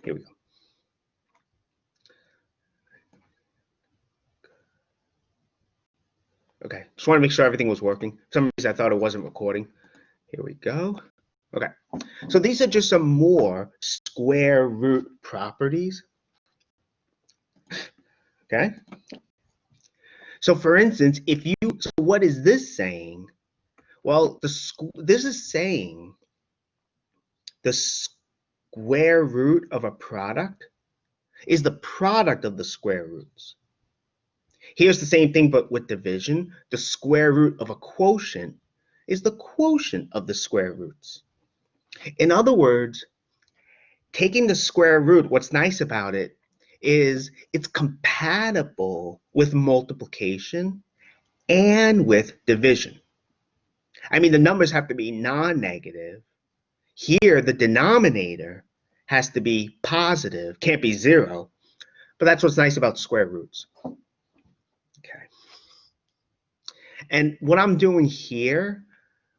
Here we go. Okay, just want to make sure everything was working. For some reason I thought it wasn't recording. Here we go. Okay, so these are just some more square root properties. Okay, so for instance, so what is this saying? Well, this is saying the square root of a product is the product of the square roots. Here's the same thing, but with division. The square root of a quotient is the quotient of the square roots. In other words, taking the square root, what's nice about it is it's compatible with multiplication and with division. I mean, the numbers have to be non-negative. Here, the denominator has to be positive, can't be 0. But that's what's nice about square roots. Okay. And what I'm doing here,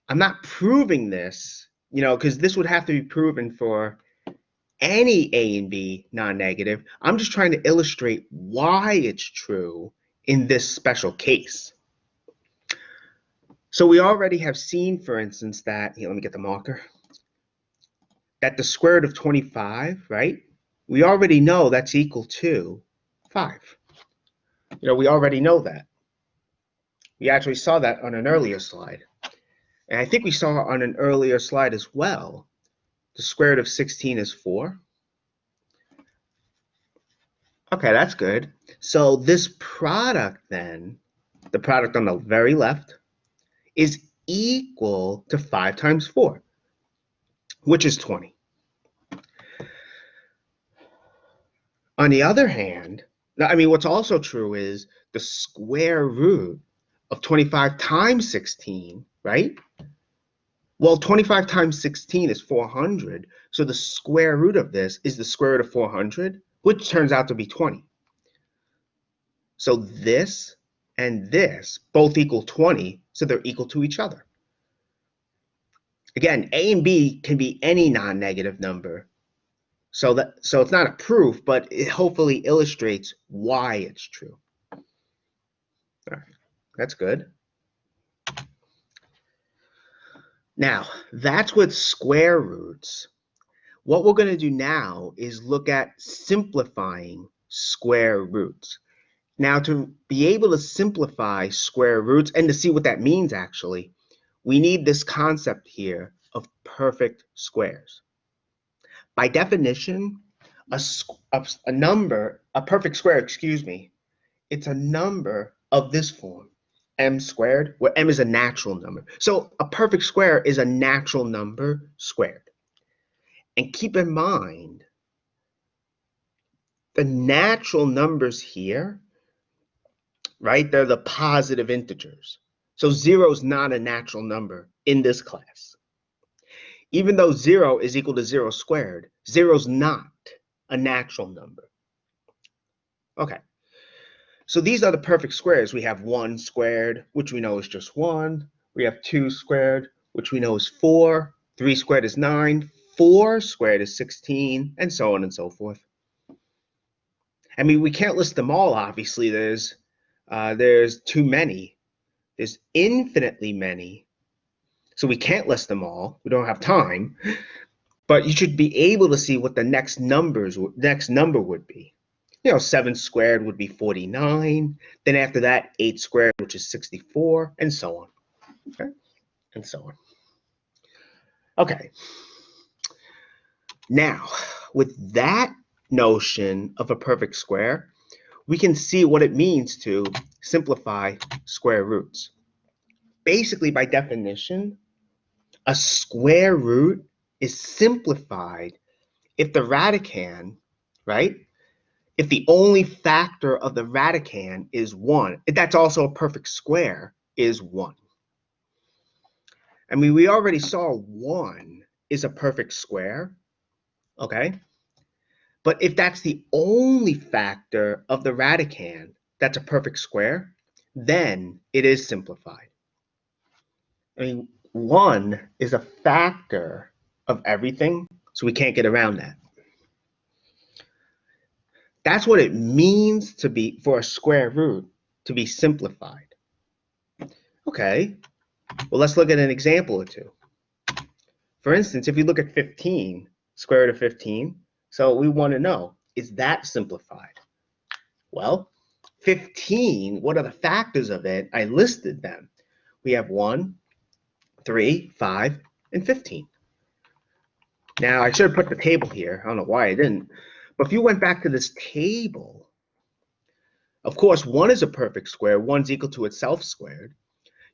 I'm not proving this, because this would have to be proven for any A and B non-negative. I'm just trying to illustrate why it's true in this special case. So we already have seen, for instance, that, here, let me get the marker, that the square root of 25, right? We already know that's equal to 5. We already know that. We actually saw that on an earlier slide. And I think we saw on an earlier slide as well, the square root of 16 is 4. Okay, that's good. So this product then, the product on the very left, is equal to 5 times 4, which is 20. On the other hand, what's also true is the square root of 25 times 16, right? Well, 25 times 16 is 400, so the square root of this is the square root of 400, which turns out to be 20. So this and this both equal 20, so they're equal to each other. Again, A and B can be any non-negative number. So it's not a proof, but it hopefully illustrates why it's true. All right, that's good. Now, that's with square roots. What we're going to do now is look at simplifying square roots. Now, to be able to simplify square roots and to see what that means, actually, we need this concept here of perfect squares. By definition, a perfect square, it's a number of this form, m squared, where m is a natural number. So a perfect square is a natural number squared. And keep in mind, the natural numbers here, right, they're the positive integers. So 0 is not a natural number in this class. Even though 0 is equal to 0 squared, 0 is not a natural number. Okay, so these are the perfect squares. We have 1 squared, which we know is just 1. We have 2 squared, which we know is 4. 3 squared is 9. 4 squared is 16, and so on and so forth. We can't list them all, obviously. There's too many. There's infinitely many. So we can't list them all. We don't have time. But you should be able to see what the next number would be. 7 squared would be 49. Then after that, 8 squared, which is 64, and so on. Okay? And so on. Okay. Now, with that notion of a perfect square, we can see what it means to simplify square roots. Basically, by definition, a square root is simplified if the radicand, right? If the only factor of the radicand is 1, that's also a perfect square, is 1. We already saw 1 is a perfect square, okay? But if that's the only factor of the radicand that's a perfect square, then it is simplified. 1 is a factor of everything, so we can't get around that. That's what it means to be, for a square root to be simplified. Okay, well, let's look at an example or two. For instance, if you look at 15, square root of 15, so we want to know, is that simplified? Well, 15, what are the factors of it? I listed them. We have 1, 3, 5, and 15. Now, I should have put the table here. I don't know why I didn't. But if you went back to this table, of course, 1 is a perfect square. 1's equal to itself squared.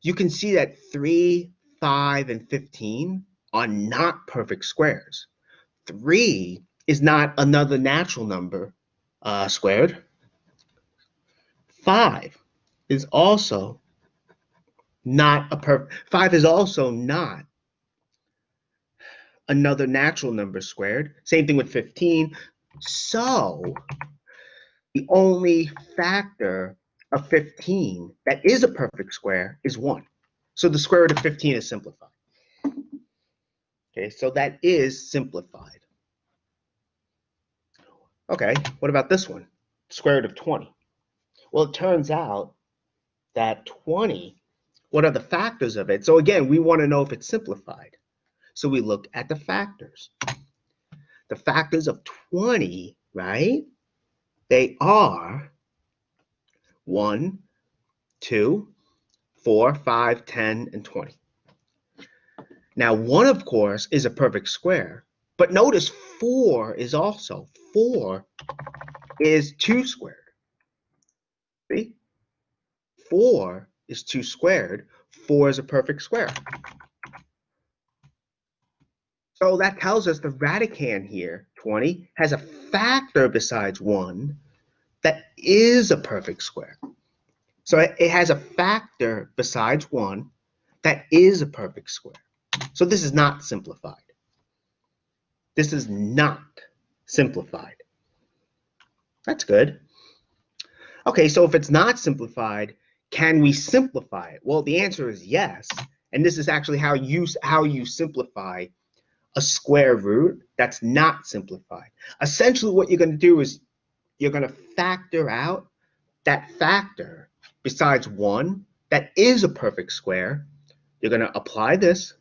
You can see that 3, 5, and 15 are not perfect squares. 3 is not another natural number squared. 5 is also not a perfect. 5 is also not another natural number squared. Same thing with 15. So the only factor of 15 that is a perfect square is 1. So the square root of 15 is simplified. Okay, so that is simplified. Okay, what about this one? Square root of 20. Well, it turns out that 20, what are the factors of it? So again, we want to know if it's simplified. So we look at the factors. The factors of 20, right? They are 1, 2, 4, 5, 10, and 20. Now, 1, of course, is a perfect square, but notice 4 is also. 4 is 2 squared. See? 4 is 2 squared. 4 is a perfect square. So that tells us the radicand here, 20, has a factor besides 1 that is a perfect square. So it has a factor besides 1 that is a perfect square. So this is not simplified. This is not simplified. That's good. Okay, so if it's not simplified, can we simplify it? Well, the answer is yes. And this is actually how you simplify a square root that's not simplified. Essentially, what you're going to do is you're going to factor out that factor besides 1 that is a perfect square. You're going to apply this,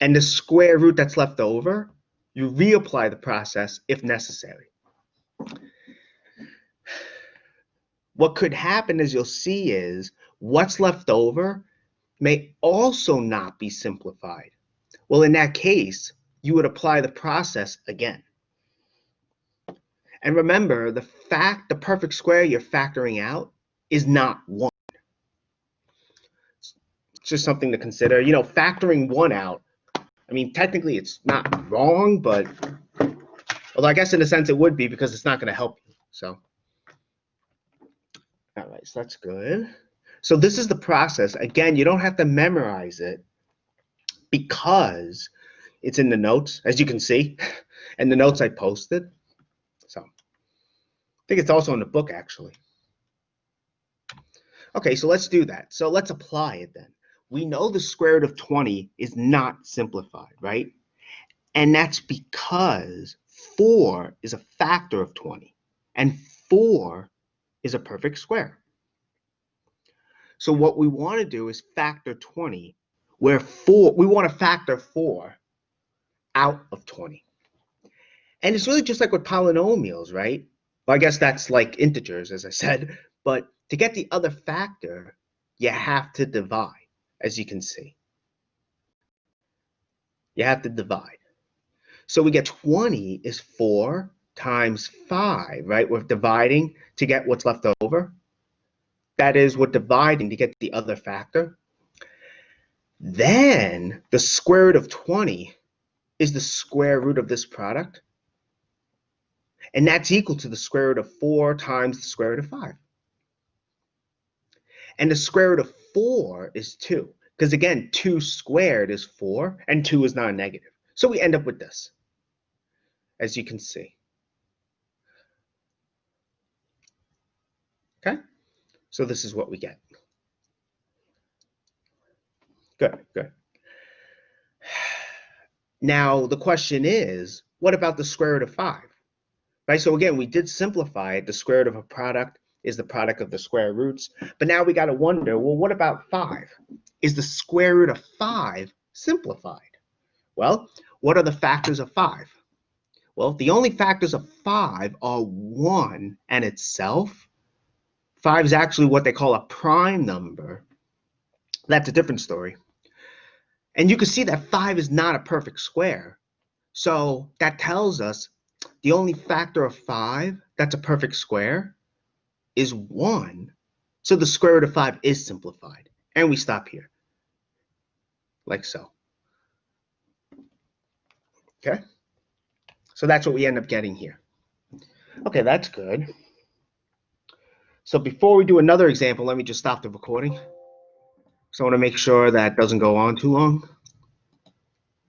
and the square root that's left over, you reapply the process if necessary. What could happen, as you'll see, is what's left over may also not be simplified. Well, in that case, you would apply the process again. And remember, the perfect square you're factoring out is not 1. It's just something to consider. You know, factoring 1 out, I mean, technically it's not wrong, but although I guess in a sense it would be because it's not going to help you. So, all right, so that's good. So this is the process. Again, you don't have to memorize it because it's in the notes, as you can see, and the notes I posted. So I think it's also in the book, actually. Okay, so let's do that. So let's apply it then. We know the square root of 20 is not simplified, right? And that's because 4 is a factor of 20, and 4 is a perfect square. So what we want to do is factor 20, where we want to factor 4 out of 20. And it's really just like with polynomials, right? Well, I guess that's like integers, as I said, but to get the other factor, you have to divide, as you can see. You have to divide. So we get 20 is 4 times 5, right? We're dividing to get what's left over. That is, we're dividing to get the other factor. Then the square root of 20 is the square root of this product. And that's equal to the square root of 4 times the square root of 5. And the square root of 4 is 2. Because again, 2 squared is 4, and 2 is not a negative. So we end up with this, as you can see. Okay? So this is what we get. Good, good. Now, the question is, what about the square root of 5? right? So again, we did simplify it. The square root of a product is the product of the square roots. But now we got to wonder, well, what about 5? Is the square root of 5 simplified? Well, what are the factors of 5? Well, the only factors of 5 are 1 and itself. 5 is actually what they call a prime number. That's a different story. And you can see that 5 is not a perfect square. So that tells us the only factor of 5 that's a perfect square is 1. So the square root of 5 is simplified. And we stop here, like so. Okay? So that's what we end up getting here. Okay, that's good. So before we do another example, let me just stop the recording. So I want to make sure that doesn't go on too long.